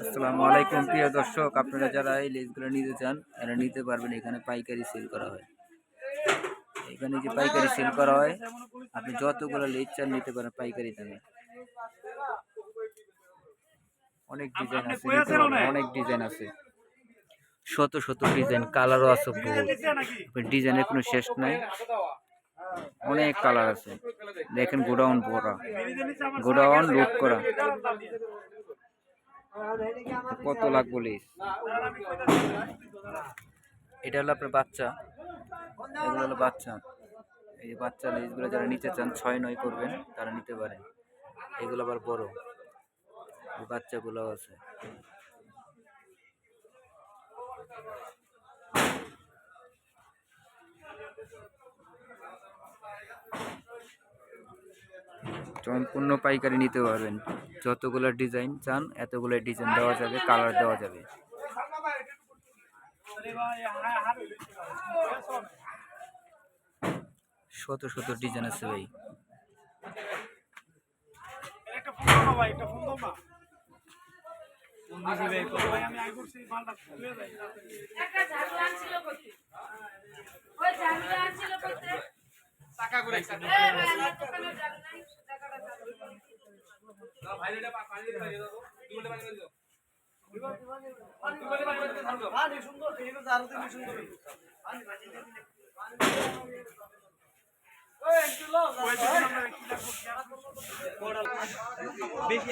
আসসালামু আলাইকুম প্রিয় দর্শক, আপনারা যারা এই লেসগুলো নিতে চান এরা নিতে পারবেন। এখানে পাইকারি সেল করা হয়। এখানে যে পাইকারি সেল করা হয়, আপনি যতগুলো লেস চান নিতে পারেন পাইকারি দামে। অনেক ডিজাইন আছে, নিতে পারবেন। অনেক ডিজাইন আছে, শত শত ডিজাইন, কালারও আছে বহু। ডিজাইনের কোনো শেষ নাই, অনেক কালার আছে। দেখেন গোডাউন ভরা, গোডাউন লোড করা। কত লাগবে লেস? এটা হলো আপনার বাচ্চা, এগুলো হলো বাচ্চা। এই বাচ্চা লেসগুলো যারা নিতে চান 6-9 করবেন তারা নিতে পারেন। এগুলো আবার বড়, এই বাচ্চাগুলো আছে। সম্পূর্ণ পাইকারি নিতে পারবেন। যতগুলো ডিজাইন চান এতগুলো ডিজাইন দেওয়া যাবে, কালার দেওয়া যাবে। শত শত ডিজাইন আছে ভাই। বেশি